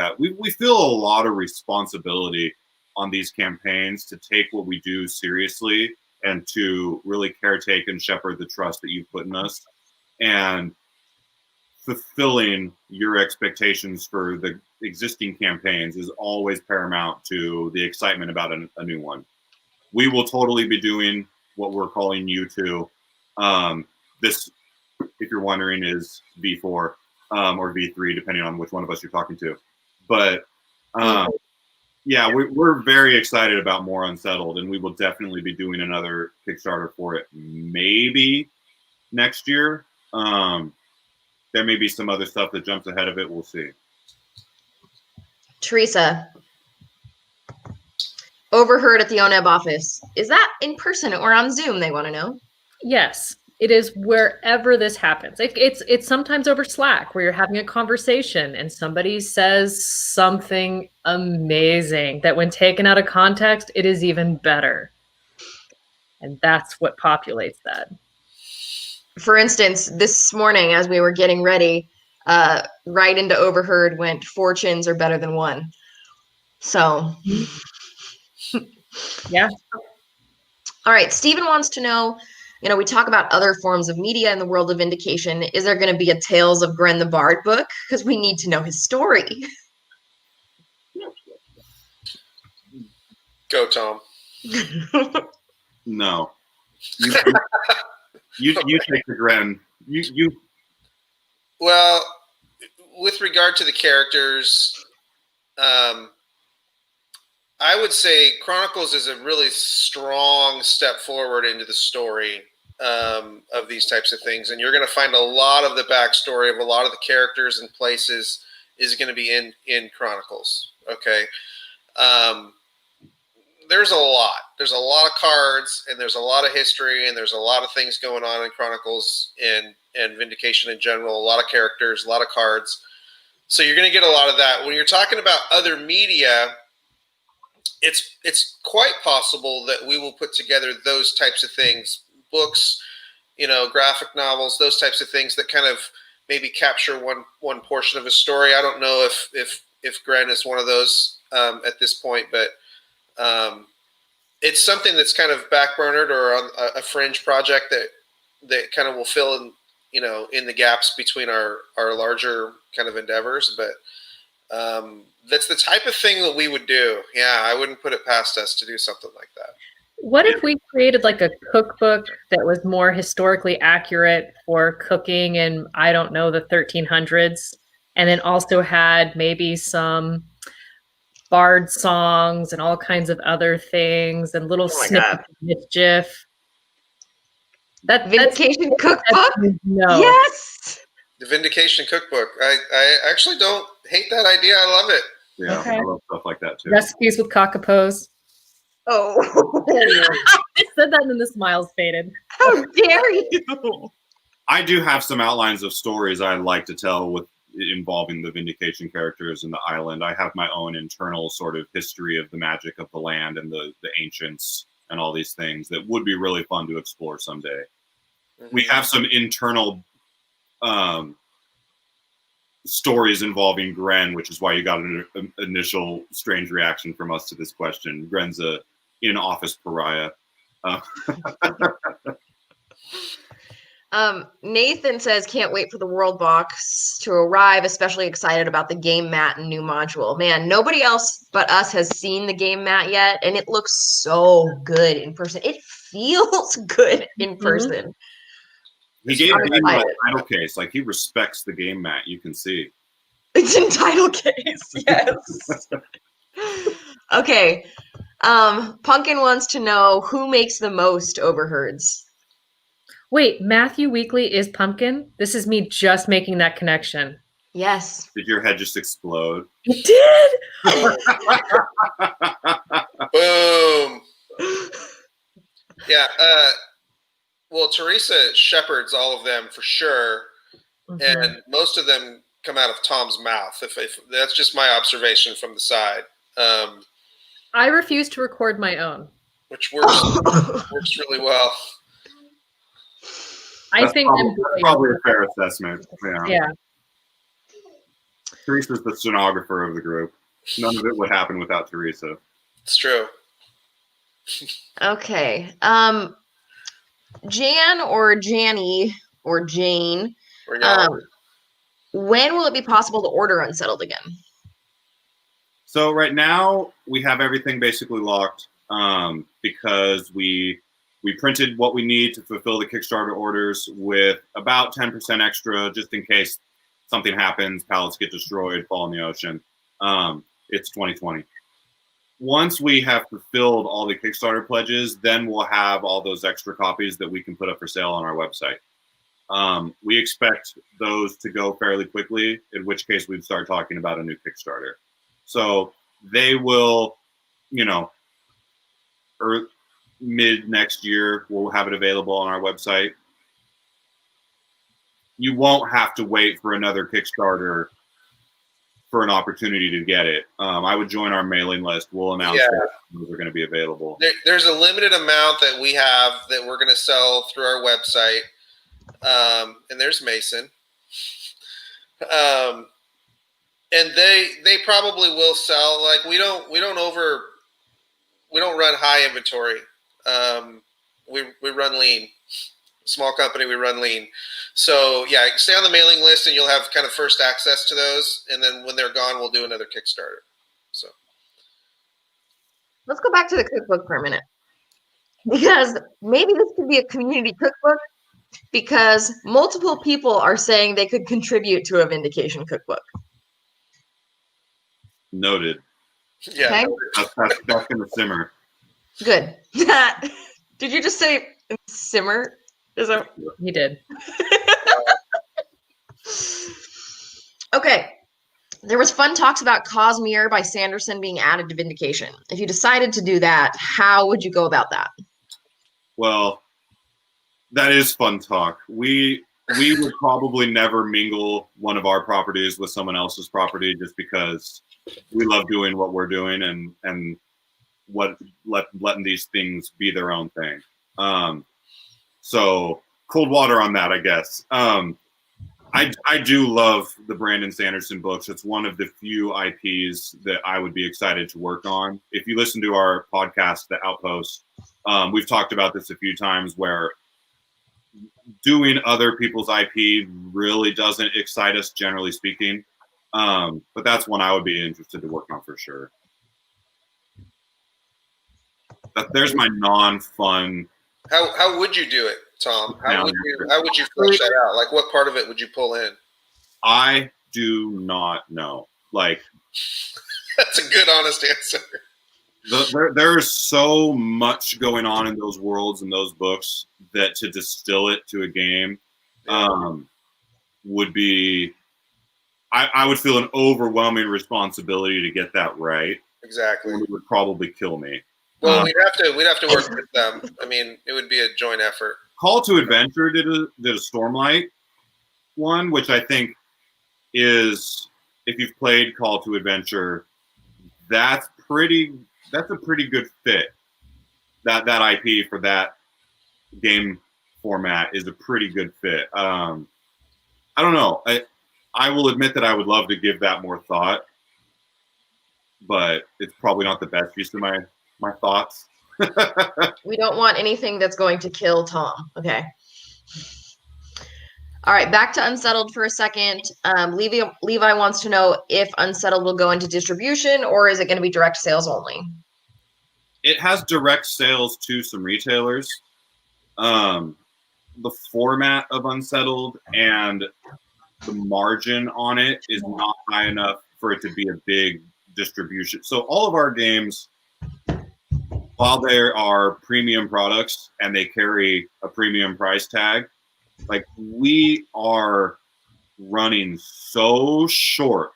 feel a lot of responsibility on these campaigns to take what we do seriously and to really caretake and shepherd the trust that you've put in us, and fulfilling your expectations for the existing campaigns is always paramount to the excitement about a new one. We will totally be doing what we're calling U2. This, if you're wondering, is V4. or V3, depending on which one of us you're talking to. But yeah, we're very excited about More Unsettled, and we will definitely be doing another Kickstarter for it maybe next year. There may be some other stuff that jumps ahead of it. We'll see. Teresa, overheard at the O-Neb office. Is that in person or on Zoom? They want to know. Yes, it is wherever this happens. It's sometimes over Slack where you're having a conversation and somebody says something amazing that when taken out of context, it is even better. And that's what populates that. For instance, this morning as we were getting ready, right into overheard went fortunes are better than one. So yeah. All right, Stephen wants to know, we talk about other forms of media in the world of Vindication. Is there going to be a Tales of Gren the Bard book? Because we need to know his story. Go, Tom. No. You take the Gren. You. Well, with regard to the characters, I would say Chronicles is a really strong step forward into the story of these types of things. And you're going to find a lot of the backstory of a lot of the characters and places is going to be in Chronicles. Okay. There's a lot. There's a lot of cards, and there's a lot of history, and there's a lot of things going on in Chronicles and Vindication in general. A lot of characters, a lot of cards. So you're going to get a lot of that. When you're talking about other media, it's quite possible that we will put together those types of things, books, graphic novels, those types of things that kind of maybe capture one portion of a story. I don't know if Gren is one of those at this point, but it's something that's kind of backburnered or on a fringe project that kind of will fill in, in the gaps between our larger kind of endeavors. But that's the type of thing that we would do. Yeah, I wouldn't put it past us to do something like that. What if we created like a cookbook that was more historically accurate for cooking in, I don't know, the 1300s, and then also had maybe some bard songs and all kinds of other things and little snippets of mischief? Vindication cookbook? No. Yes! The Vindication cookbook. I actually don't hate that idea. I love it. Yeah, okay. I love stuff like that too. Recipes with cockapos. Oh. I said that and then the smiles faded. How dare you? I do have some outlines of stories I like to tell involving the Vindication characters in the island. I have my own internal sort of history of the magic of the land and the ancients and all these things that would be really fun to explore someday. Mm-hmm. We have some internal stories involving Gren, which is why you got an initial strange reaction from us to this question. Gren's a in-office pariah. Nathan says, can't wait for the World Box to arrive, especially excited about the game mat and new module. Man, nobody else but us has seen the game mat yet, and it looks so good in person. It feels good in person. He gave me a title case. Like, he respects the game mat, you can see. It's in title case, yes. Okay. Pumpkin wants to know who makes the most overheards. Wait, Matthew Weekly is Pumpkin? This is me just making that connection. Yes. Did your head just explode? It did! Boom. Yeah. Well, Teresa shepherds all of them for sure. Mm-hmm. And most of them come out of Tom's mouth. If that's just my observation from the side. I refuse to record my own. Which works really well. I think that's probably a fair assessment. Yeah. Teresa's the stenographer of the group. None of it would happen without Teresa. It's true. Okay. Jan or Janny or Jane, when will it be possible to order Unsettled again? So right now we have everything basically locked because we printed what we need to fulfill the Kickstarter orders with about 10% extra just in case something happens, pallets get destroyed, fall in the ocean. It's 2020. Once we have fulfilled all the Kickstarter pledges, then we'll have all those extra copies that we can put up for sale on our website. We expect those to go fairly quickly, in which case we'd start talking about a new Kickstarter. So they will, mid next year, we'll have it available on our website. You won't have to wait for another Kickstarter for an opportunity to get it. I would join our mailing list. We'll announce that those are going to be available. There's a limited amount that we have that we're going to sell through our website. And there's Mason. And they probably will sell. Like we don't run high inventory. We run lean. Small company, we run lean. So yeah, stay on the mailing list and you'll have kind of first access to those. And then when they're gone, we'll do another Kickstarter. So let's go back to the cookbook for a minute, because maybe this could be a community cookbook, because multiple people are saying they could contribute to a Vindication cookbook. Noted. Yeah. Okay. That's going to simmer. Good. Did you just say simmer? Is that? He did. Okay. There was fun talks about Cosmere by Sanderson being added to Vindication. If you decided to do that, how would you go about that? Well, that is fun talk. We would probably never mingle one of our properties with someone else's property, just because we love doing what we're doing and letting these things be their own thing. So cold water on that, I guess. I do love the Brandon Sanderson books. It's one of the few IPs that I would be excited to work on. If you listen to our podcast, The Outpost, we've talked about this a few times, where doing other people's IP really doesn't excite us, generally speaking. But that's one I would be interested to work on for sure. There's my non-fun. How would you do it, Tom? How would you flesh that out? Like, what part of it would you pull in? I do not know. Like, that's a good, honest answer. There's so much going on in those worlds and those books that to distill it to a game would be. I would feel an overwhelming responsibility to get that right. Exactly. It would probably kill me. Well, we'd have to work with them. I mean, it would be a joint effort. Call to Adventure did a Stormlight one, which I think is, if you've played Call to Adventure, that's a pretty good fit. That IP for that game format is a pretty good fit. I don't know. I will admit that I would love to give that more thought, but it's probably not the best use of my thoughts. We don't want anything that's going to kill Tom. Okay. All right, back to Unsettled for a second. Levi wants to know if Unsettled will go into distribution, or is it going to be direct sales only? It has direct sales to some retailers. The format of Unsettled and the margin on it is not high enough for it to be a big distribution. So all of our games, while there are premium products and they carry a premium price tag, like, we are running so short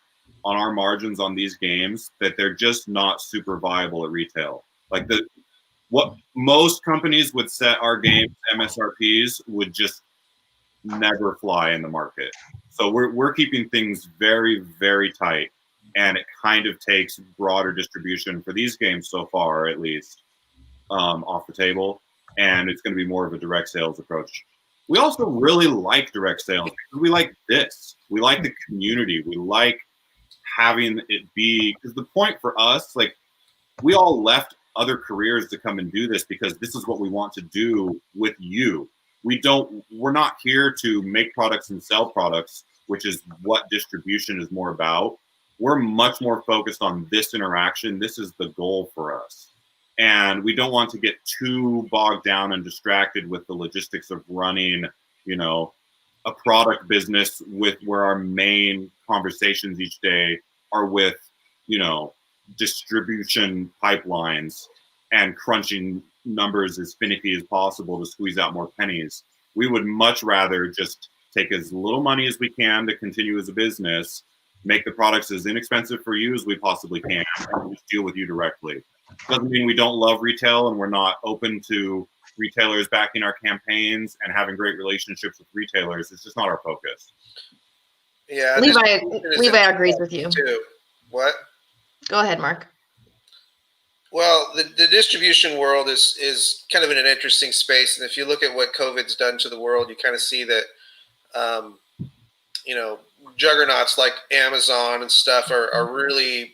on our margins on these games that they're just not super viable at retail. Like, what most companies would set our games MSRPs would just never fly in the market. So we're keeping things very, very tight, and it kind of takes broader distribution for these games so far, at least, off the table, and it's going to be more of a direct sales approach. We also really like direct sales because we like this. We like the community. We like having it be, because the point for us, like, we all left other careers to come and do this because this is what we want to do with you. We're not here to make products and sell products, which is what distribution is more about. We're much more focused on this interaction. This is the goal for us. And we don't want to get too bogged down and distracted with the logistics of running, a product business with where our main conversations each day are with, you know, distribution pipelines and crunching numbers as finicky as possible to squeeze out more pennies. We would much rather just take as little money as we can to continue as a business, make the products as inexpensive for you as we possibly can, and just deal with you directly. Doesn't mean we don't love retail and we're not open to retailers backing our campaigns and having great relationships with retailers. It's just not our focus. Yeah, Levi agrees with you. Too. What? Go ahead, Mark. Well, the distribution world is kind of in an interesting space, and if you look at what COVID's done to the world, you kind of see that, you know, juggernauts like Amazon and stuff are really,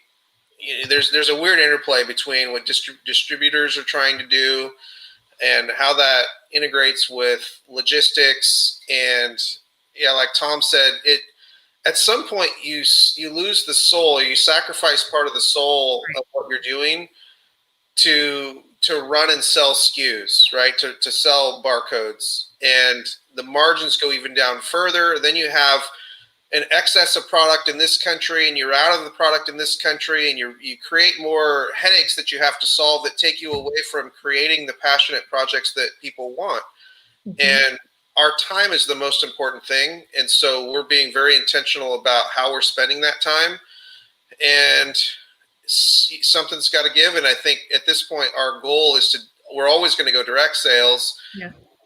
you know, there's a weird interplay between what distributors are trying to do and how that integrates with logistics. And yeah, like Tom said, at some point you lose the soul, or you sacrifice part of the soul of what you're doing to run and sell SKUs, right? To sell barcodes, and the margins go even down further. Then you have an excess of product in this country, and you're out of the product in this country, and you create more headaches that you have to solve that take you away from creating the passionate projects that people want. Mm-hmm. And our time is the most important thing, and so we're being very intentional about how we're spending that time. And something's got to give, and I think at this point our goal is we're always going to go direct sales,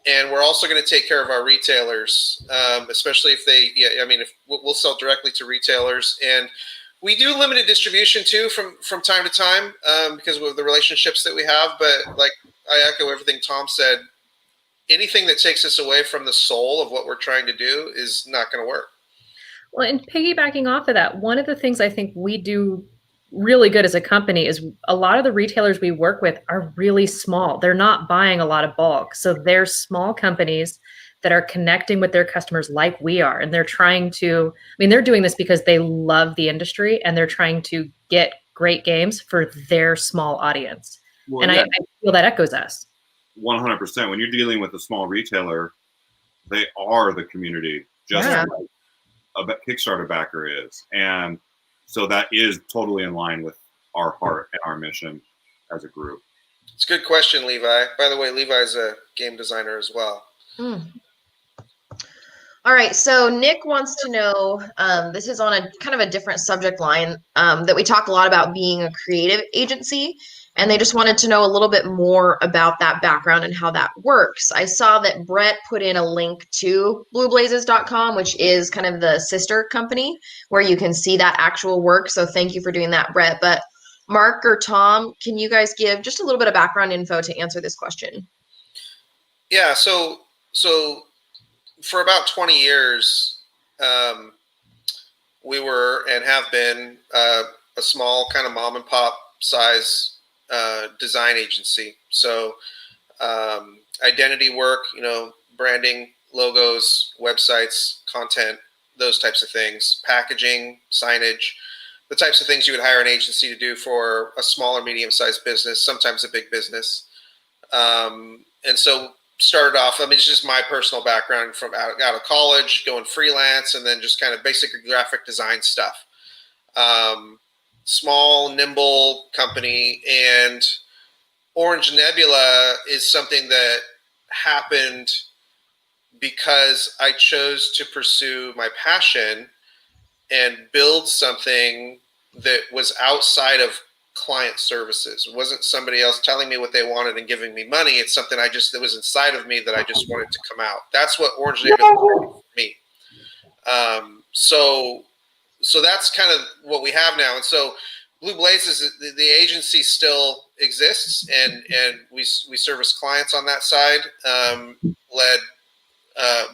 and we're also going to take care of our retailers, especially if they, if we'll sell directly to retailers, and we do limited distribution too from time to time because of the relationships that we have. But like, I echo everything Tom said. Anything that takes us away from the soul of what we're trying to do is not going to work. Well, and piggybacking off of that, one of the things I think we do really good as a company is a lot of the retailers we work with are really small. They're not buying a lot of bulk. So they're small companies that are connecting with their customers like we are. And they're trying to, they're doing this because they love the industry and they're trying to get great games for their small audience. Well, and I feel that echoes us. 100%. When you're dealing with a small retailer, they are the community, just like a Kickstarter backer is. And so that is totally in line with our heart and our mission as a group. It's a good question, Levi. By the way, Levi's a game designer as well. All right. So Nick wants to know, this is on a kind of a different subject line, that we talk a lot about being a creative agency. And they just wanted to know a little bit more about that background and how that works. I saw that Brett put in a link to blueblazes.com, which is kind of the sister company where you can see that actual work. So thank you for doing that, Brett. But Mark or Tom, can you guys give just a little bit of background info to answer this question? Yeah, so for about 20 years, we were and have been a small kind of mom and pop size design agency. So identity work, branding, logos, websites, content, those types of things, packaging, signage, the types of things you would hire an agency to do for a small or medium-sized business, sometimes a big business. And so started off, it's just my personal background from out of college, going freelance, and then just kind of basic graphic design stuff. Small, nimble company, and Orange Nebula is something that happened because I chose to pursue my passion and build something that was outside of client services. It wasn't somebody else telling me what they wanted and giving me money. It's something that was inside of me that I just wanted to come out. That's what Orange Nebula was for me. So that's kind of what we have now. And so Blue Blazes, the agency still exists, and we service clients on that side, led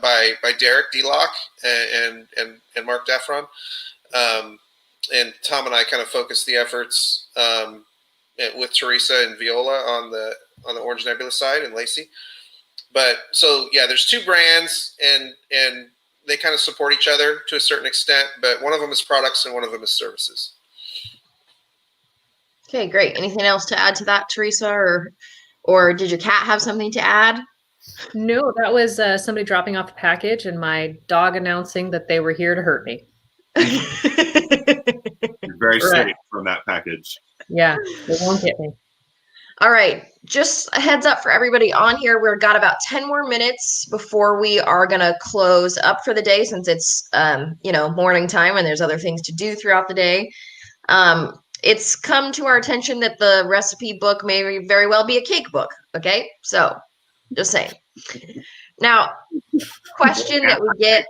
by Derek D-Lock and Mark Deffron. And Tom and I kind of focus the efforts with Teresa and Viola on the Orange Nebula side, and Lacey. But so yeah, there's two brands, and they kind of support each other to a certain extent, but one of them is products and one of them is services. Okay, great. Anything else to add to that, Teresa, or did your cat have something to add? No, that was somebody dropping off a package and my dog announcing that they were here to hurt me. You're very Right. safe from that package. Yeah, they won't get me. All right, just a heads up for everybody on here. We've got about 10 more minutes before we are going to close up for the day, since it's, morning time and there's other things to do throughout the day. It's come to our attention that the recipe book may very well be a cake book. Okay, so just saying. Now, question that we get.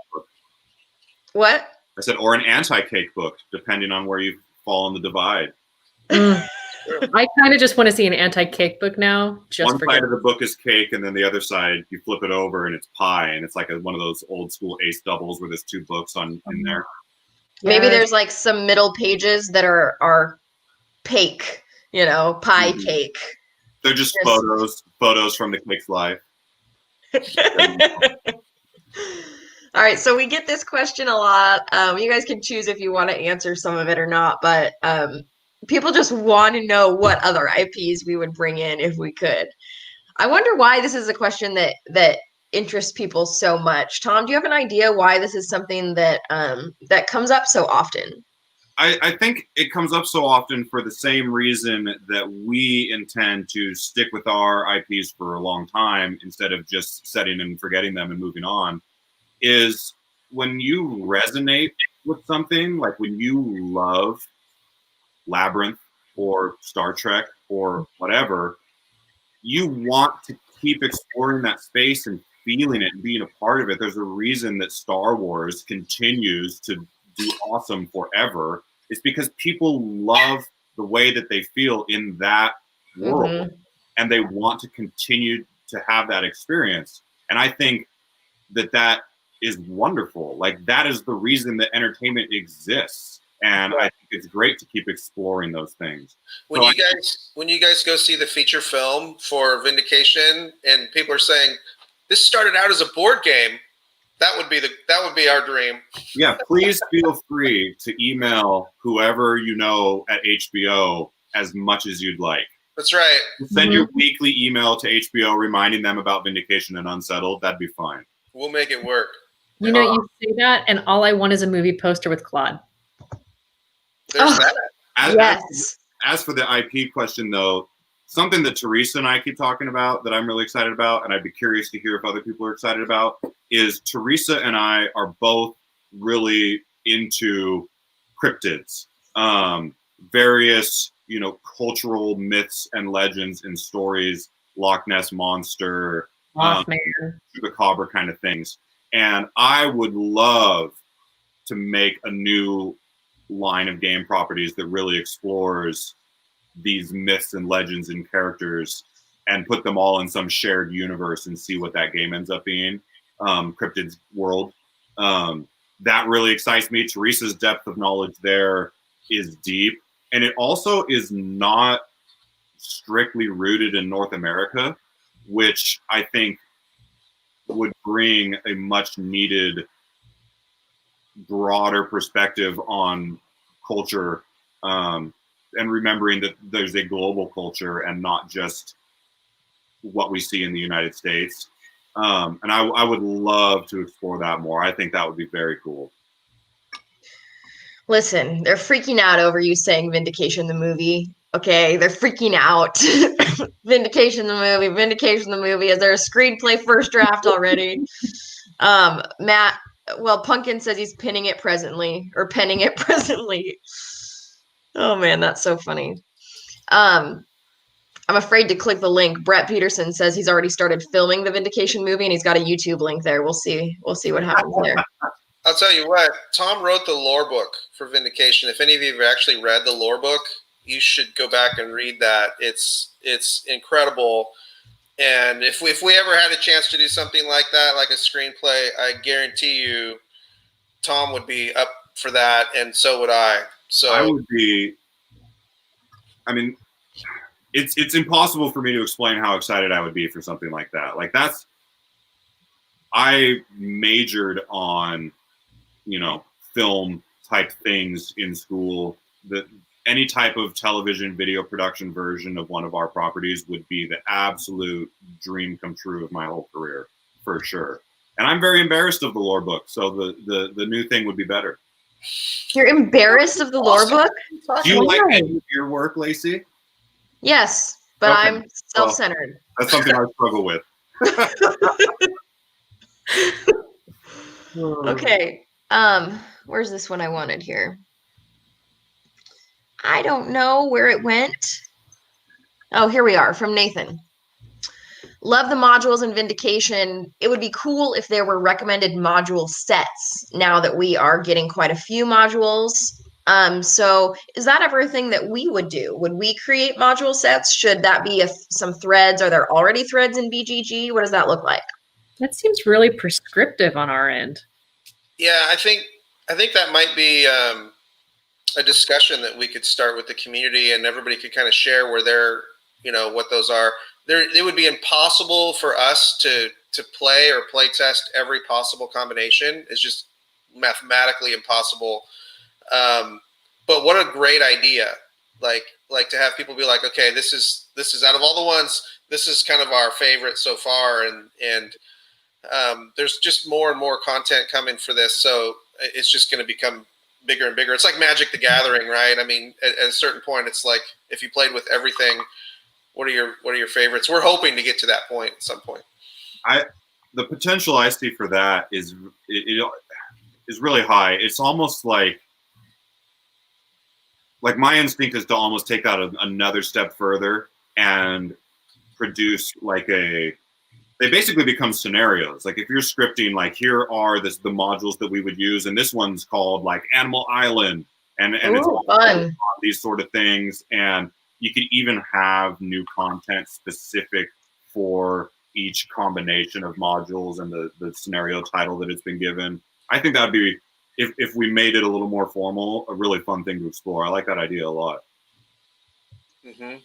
What? I said, or an anti-cake book, depending on where you fall on the divide. I kind of just want to see an anti-cake book now. One side of the book is cake, and then the other side, you flip it over, and it's pie, and it's like one of those old school ace doubles where there's 2 books in there. Maybe there's like some middle pages that are cake, pie cake. They're just photos from the cake's life. All right, so we get this question a lot. You guys can choose if you want to answer some of it or not, but people just want to know what other IPs we would bring in if we could. I wonder why this is a question that interests people so much. Tom, do you have an idea why this is something that that comes up so often? I think it comes up so often for the same reason that we intend to stick with our IPs for a long time instead of just setting and forgetting them and moving on, is when you resonate with something, like when you love Labyrinth or Star Trek or whatever, you want to keep exploring that space and feeling it and being a part of it. There's a reason that Star Wars continues to do awesome forever. It's because people love the way that they feel in that world, and they want to continue to have that experience. And I think that is wonderful. Like, that is the reason that entertainment exists. And I think it's great to keep exploring those things. When you guys go see the feature film for Vindication, and people are saying this started out as a board game, that would be our dream. Yeah, please feel free to email whoever you know at HBO as much as you'd like. That's right. Send your weekly email to HBO reminding them about Vindication and Unsettled. That'd be fine. We'll make it work. You say that, and all I want is a movie poster with Claude. There's that. As for the IP question, though, something that Teresa and I keep talking about that I'm really excited about, and I'd be curious to hear if other people are excited about, is Teresa and I are both really into cryptids, various, cultural myths and legends and stories, Loch Ness Monster, Chupacabra kind of things. And I would love to make a new line of game properties that really explores these myths and legends and characters and put them all in some shared universe and see what that game ends up being. Cryptid's world. That really excites me. Teresa's depth of knowledge there is deep. And it also is not strictly rooted in North America, which I think would bring a much needed broader perspective on culture, and remembering that there's a global culture and not just what we see in the United States. And I would love to explore that more. I think that would be very cool. Listen, they're freaking out over you saying Vindication the movie. Okay, they're freaking out. Vindication the movie. Is there a screenplay first draft already? Matt, Pumpkin says he's penning it presently. Oh man, that's so funny. I'm afraid to click the link. Brett Peterson says he's already started filming the Vindication movie and he's got a YouTube link there. We'll see what happens there. I'll tell you what, Tom wrote the lore book for Vindication. If any of you have actually read the lore book, you should go back and read that. It's incredible. And if we ever had a chance to do something like that, like a screenplay, I guarantee you Tom would be up for that, and so would I. So I would be. I mean, it's impossible for me to explain how excited I would be for something like that. Like, I majored on, film type things in school. That any type of television video production version of one of our properties would be the absolute dream come true of my whole career, for sure. And I'm very embarrassed of the lore book, so the new thing would be better. You're embarrassed of the lore book? Do you like any of your work, Lacey? Yes, but Okay. I'm self-centered. That's something I struggle with. Okay. Where's this one I wanted here? I don't know where it went. Oh, here we are, from Nathan. Love the modules in Vindication. It would be cool if there were recommended module sets now that we are getting quite a few modules. So is that ever a thing that we would do? Would we create module sets? Should that be some threads? Are there already threads in BGG? What does that look like? That seems really prescriptive on our end. Yeah, I think that might be a discussion that we could start with the community, and everybody could kind of share where they're, what those are. It would be impossible for us to play or play test every possible combination. It's just mathematically impossible. But what a great idea! Like to have people be like, okay, this is out of all the ones, this is kind of our favorite so far, and there's just more and more content coming for this, so it's just going to become bigger and bigger. It's like Magic the Gathering, right? I mean, at a certain point, it's like if you played with everything, what are your favorites? We're hoping to get to that point at some point. The potential I see for that is really high. It's almost like my instinct is to almost take that another step further and produce they basically become scenarios. Like if you're scripting, like here are the modules that we would use, and this one's called like Animal Island, and it's fun. These sort of things, and you could even have new content specific for each combination of modules and the scenario title that it's been given. I think that'd be, if we made it a little more formal, a really fun thing to explore. I like that idea a lot. Mm-hmm.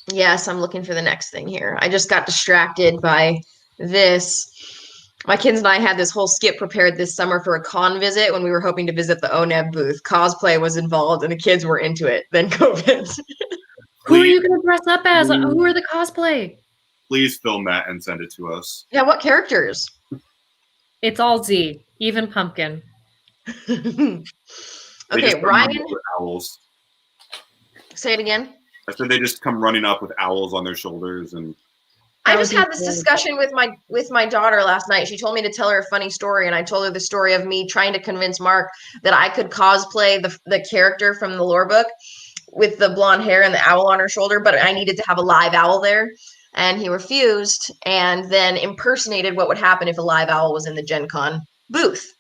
Yes, I'm looking for the next thing here. I just got distracted by this. My kids and I had this whole skit prepared this summer for a con visit when we were hoping to visit the O-Neb booth. Cosplay was involved and the kids were into it. Then COVID. Who are you going to dress up as? Who are the cosplay? Please film that and send it to us. Yeah, what characters? It's all Z, even Pumpkin. Okay, Ryan. Owls. Say it again. I said they just come running up with owls on their shoulders, and I just had this discussion with my daughter last night. She told me to tell her a funny story, and I told her the story of me trying to convince Mark that I could cosplay the character from the lore book with the blonde hair and the owl on her shoulder, but I needed to have a live owl there, and he refused, and then impersonated what would happen if a live owl was in the Gen Con booth.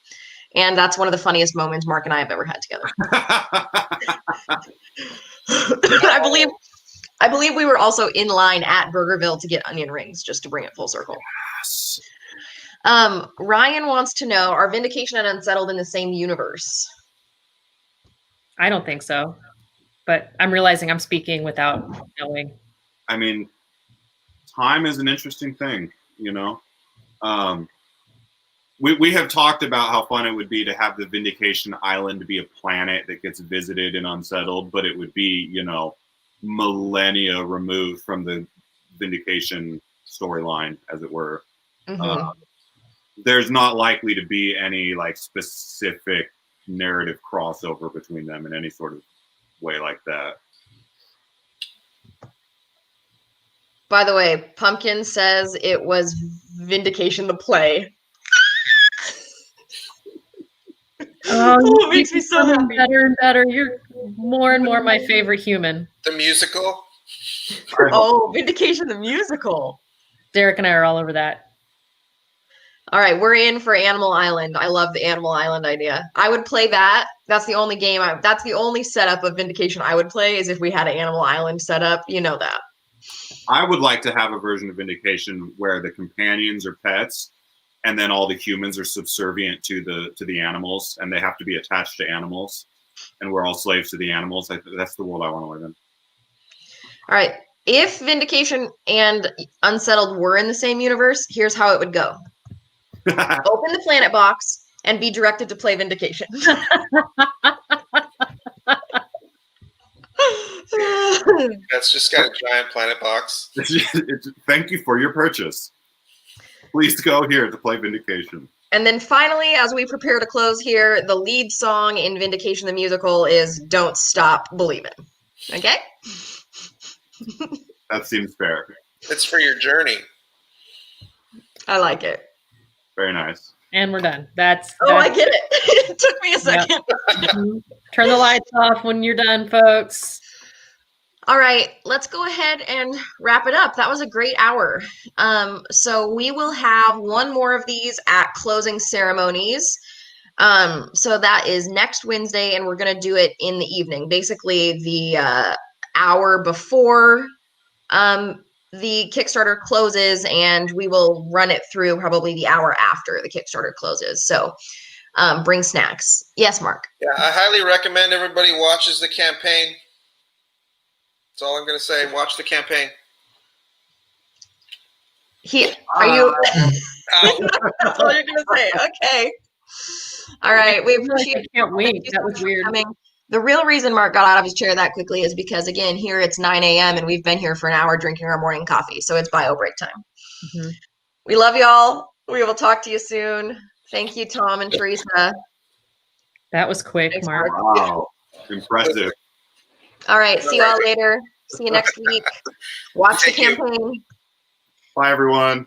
And that's one of the funniest moments Mark and I have ever had together. I believe we were also in line at Burgerville to get onion rings, just to bring it full circle. Yes. Ryan wants to know, are Vindication and Unsettled in the same universe? I don't think so, but I'm realizing I'm speaking without knowing. I mean, time is an interesting thing, We have talked about how fun it would be to have the Vindication Island be a planet that gets visited and Unsettled, but it would be, millennia removed from the Vindication storyline, as it were. Mm-hmm. There's not likely to be any specific narrative crossover between them in any sort of way like that. By the way, Pumpkin says it was Vindication the play. Oh, it makes me so happy. Better and better. You're more and more my favorite human. The musical? Oh, Vindication the musical. Derek and I are all over that. All right, we're in for Animal Island. I love the Animal Island idea. I would play that. That's the only game. That's the only setup of Vindication I would play, is if we had an Animal Island setup. You know that. I would like to have a version of Vindication where the companions are pets, and then all the humans are subservient to the animals, and they have to be attached to animals, and we're all slaves to the animals. That's the world I want to live in. All right. If Vindication and Unsettled were in the same universe, here's how it would go. Open the planet box and be directed to play Vindication. That's just got a giant planet box. Thank you for your purchase. Please go here to play Vindication. And then finally, as we prepare to close here, the lead song in Vindication the Musical is Don't Stop Believin'. Okay? That seems fair. It's for your journey. I like it. Very nice. And we're done. I get it. It took me a second. Yep. Turn the lights off when you're done, folks. All right, let's go ahead and wrap it up. That was a great hour. So we will have one more of these at closing ceremonies. So that is next Wednesday, and we're going to do it in the evening, basically the hour before the Kickstarter closes, and we will run it through probably the hour after the Kickstarter closes. So bring snacks. Yes, Mark. Yeah, I highly recommend everybody watches the campaign. That's all I'm going to say. Watch the campaign. Are you? That's all you're going to say. Okay. All right. We appreciate. I can't wait. That was weird. The real reason Mark got out of his chair that quickly is because, again, here it's 9 a.m. and we've been here for an hour drinking our morning coffee. So it's bio break time. Mm-hmm. We love y'all. We will talk to you soon. Thank you, Tom and Teresa. That was quick, Thanks, Mark. Wow. Impressive. All right. See you all later. See you next week. Watch the campaign. Bye, everyone.